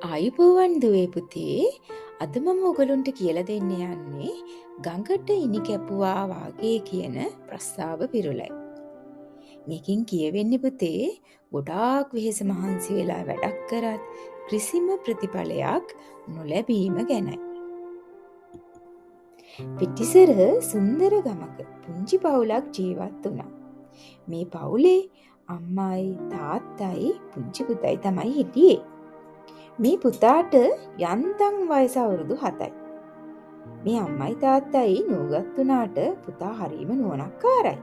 ආයුබෝවන් දුවේ පුතේ. අද මම ඔයගලන්ට කියලා දෙන්න යන්නේ ගඟට ඉනි කැපුවා වාගේ කියන ප්‍රස්තාව පිරුලයි. මේකෙන් කියවෙන්නේ පුතේ ගොඩාක් වෙහෙස මහන්සි වෙලා වැඩක් කරත් කිසිම ප්‍රතිඵලයක් නොලැබීම ගැනයි. පිටිසර සුන්දර ගමක පුංචි පවුලක් ජීවත් වුණා. මේ පවුලේ අම්මයි තාත්තයි පුංචි පුතයි තමයි හිටියේ. මේ පුතාට යන්තම් වයස අවුරුදු 7යි. මේ අම්මයි තාත්තයි නුවගත් වුණාට පුතා හරීම නුවණක්කාරයි.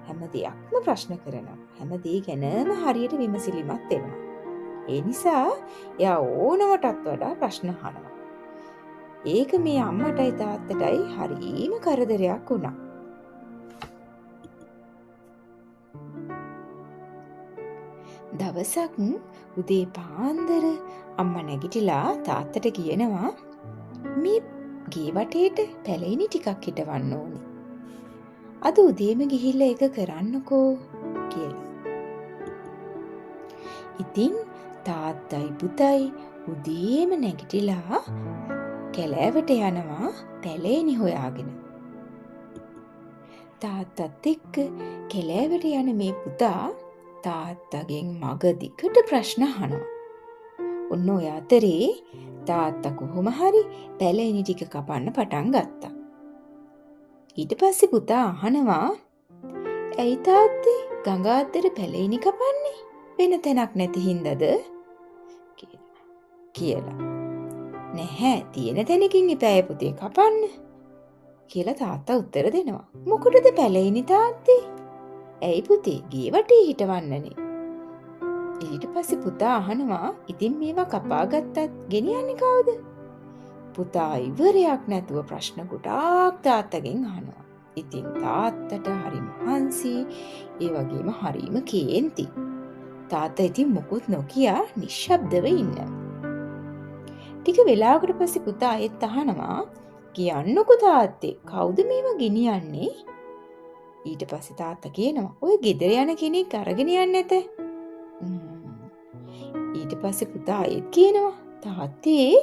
හැම දෙයක්ම ප්‍රශ්න කරනවා. හැම දේ ගැනම හරියට විමසිලිමත් වෙනවා. ඒ නිසා එයා ඕනමටත් වඩා ප්‍රශ්න අහනවා. ඒක මේ අම්මටයි තාත්තටයි හරීම කරදරයක් වුණා. දවසක් උදේ පාන්දර අම්මා නැගිටලා තාත්තට කියනවා මේ ගේ වටේට පැලෙයිනි ටිකක් හිටවන්න ඕනේ. අද උදේම ගිහිල්ලා ඒක කරන්නකෝ කියලා. ඉතින් තාත්තයි පුතයි උදේම නැගිටලා කැලෑවට යනවා පැලෙයිනි හොයාගෙන. තාත්තත් එක්ක කැලෑවට යන මේ පුතා තාත්තගෙන් මග දිගට ප්‍රශ්න අහනවා. ඔන්න ඔය අතරේ තාත්තා කොහොම හරි පැලෙයිනි ටික කපන්න පටන් ගත්තා. ඊට පස්සේ පුතා අහනවා "ඇයි තාත්තේ ගඟ අතර පැලෙයිනි කපන්නේ? වෙන තැනක් නැති හින්දාද?" කියලා. "නැහැ, තියෙන තැනකින් ඉපැය පුතේ කපන්න" කියලා තාත්තා උත්තර දෙනවා. "මොකටද පැලෙයිනි තාත්තේ? ඇයි පුතේ ගේ වටේ හිටවන්නනේ?" ඊට පස්සේ පුතා අහනවා "ඉතින් මේවා කපා ගත්තත් ගෙනියන්නේ කවුද?" පුතා ඉවරයක් නැතුව ප්‍රශ්න ගොඩාක් තාත්තගෙන් අහනවා. ඉතින් තාත්තට හරි මහන්සි, ඒ වගේම හරිම කේන්ති. තාත්තා ඉතින් මොකුත් නොකිය නිශ්ශබ්දව ඉන්නවා. ටික වෙලාවකට පස්සේ පුතා ආයෙත් අහනවා "කියන්නකෝ තාත්තේ, කවුද මේවා ගෙනියන්නේ?" ඊට පස්සේ තාත්තා කියනවා "ඔය ගෙදර යන කෙනෙක් අරගෙන යන්නේ නැත." ඊට පස්සේ පුතා ඒත් කියනවා "තාත්තේ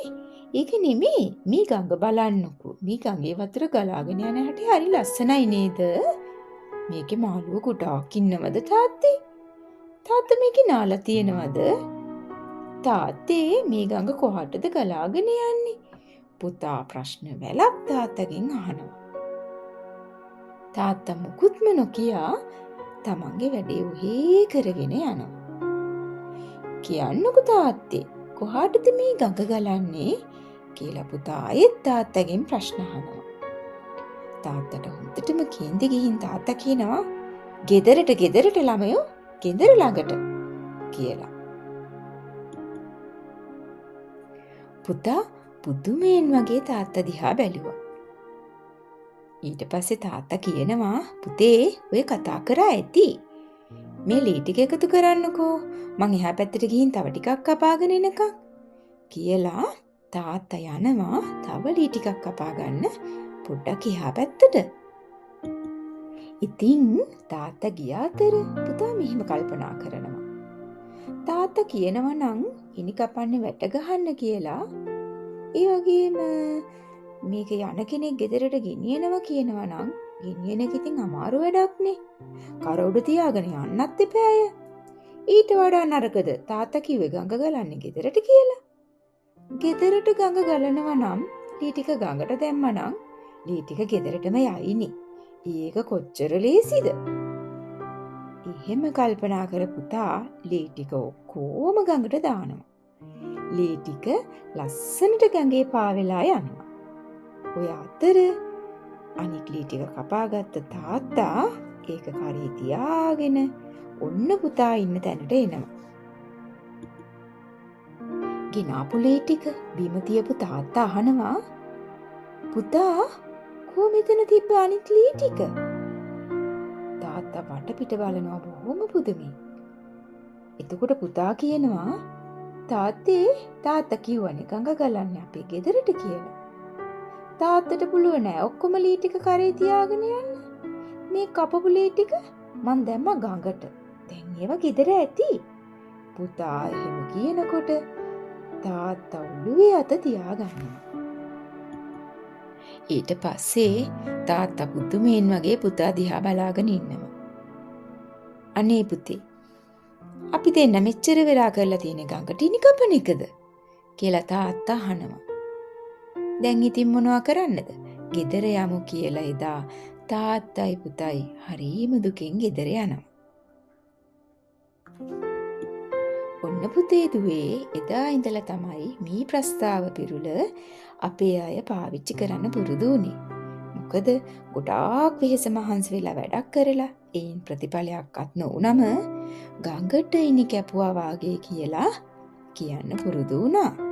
ඒක නෙමෙයි, මේ ගඟ බලන්නකෝ. මේ ගඟේ වතුර ගලාගෙන යන හැටි හරි ලස්සනයි නේද? මේකේ මාළුවෝ ගොඩාක් ඉන්නවද තාත්තේ? තාත්තා මේකේ නාලා තියෙනවද? තාත්තේ මේ ගඟ කොහටද ගලාගෙන යන්නේ?" පුතා ප්‍රශ්න වැලක් තාත්තගෙන් අහනවා. තාත්තා මුකුත්ම නොකිය තමන්ගේ වැඩේ උහේ කරගෙන යනවා. "කියන්නකෝ තාත්තේ, කොහාටද මේ ගඟ ගලන්නේ?" කියලා පුතා ආයෙත් තාත්තගෙන් ප්‍රශ්න අහනවා. තාත්තට හොඳටම කේන්ති ගිහින් තාත්තා කියනවා ගෙදරට ළමයෝ, ගෙදර ළඟට" කියලා. පුතා පුදුමයෙන් වගේ තාත්තා දිහා බැලුවා. ඊට පස්සේ තාත්තා කියනවා "පුතේ ඔය කතා කරා ඇති. මේ ලී ටික එකතු කරන්නකෝ. මං එහා පැත්තට ගිහින් තව ටිකක් කපාගෙන එනකම්" කියලා තාත්තා යනවා තව ලී ටිකක් කපා ගන්න පොඩ්ඩක් එහා පැත්තට. ඉතින් තාත්තා ගිය අතර පුතා මෙහෙම කල්පනා කරනවා. තාත්තා කියනවා නම් ඉනි කපන්නේ වැට ගහන්න කියලා. ඒ වගේම මේක යන කෙනෙක් ගෙදරට ගෙනියනවා කියනවා නම් ගෙනියන එක ඉතින් අමාරු වැඩක්නේ. කර උඩ තියාගෙන යන්නත් එපාය. ඊට වඩා නරකද තාත්තා කිව්වේ ගඟ ගලන්නේ ගෙදරට කියලා. ගෙදරට ගඟ ගලනවා නම් ලී ටික ගඟට දැම්මා නම් ලී ටික ගෙදරටම යයිනේ. ඒක කොච්චර ලේසිද? එහෙම කල්පනා කර පුතා ලී ටික ඔක්කොම ගඟට දානවා. ලී ටික ලස්සනට ගඟේ පාවෙලා යනවා. ඔය අතර අනික් ලී ටික කපාගත්ත තාත්තා ඒක කරේ තියාගෙන ඔන්න පුතා ඉන්න තැනට එනවා. ගෙනාපු ලී ටික බිම තියපු තාත්තා අහනවා "පුතා කොහොම මෙතන තිබ්බ අනිත් ලී ටික?" තාත්තා වටපිට බලනවා බොහොම පුදුමෙන්. එතකොට පුතා කියනවා තාත්තා කිව්වනේ ගඟ ගලන්නේ අපේ ගෙදරට කියලා. තාත්තට පුළුවන් නෑ ඔක්කොම ලී ටික කරේ තියාගෙන යන්න. මේ කපපු ලී ටික මං දැම්මා ගඟට. දැන් ඒවා ගෙදර ඇති. පුතා එහෙම කියනකොට තාත්තා ඔළුවේ අත තියාගන්නවා. ඊට පස්සේ තාත්තා පුදුමයෙන් වගේ පුතා දිහා බලාගෙන ඉන්නවා. අනේ පුතේ, අපි දෙන්න මෙච්චර වෙලා කරලා තියෙන ගඟට ඉනි කපන එකද කියලා තාත්තා අහනවා. දැන් ඉතින් මොනවා කරන්නද? ගෙදර යමු කියලා එදා තාත්තයි පුතයි හරිම දුකින් ගෙදර යනවා. ඔන්න පුතේ දුවේ එදා ඉඳලා තමයි මේ ප්‍රස්තාව පිරුල අපේ අය පාවිච්චි කරන්න පුරුදු වුණේ. මොකද ගොඩාක් වෙහෙස මහන්සි වෙලා වැඩක් කරලා ඒන් ප්‍රතිඵලයක්වත් නොවුනම ගඟට ඉනි කැපුවා වාගේ කියලා කියන්න පුරුදු වුණා.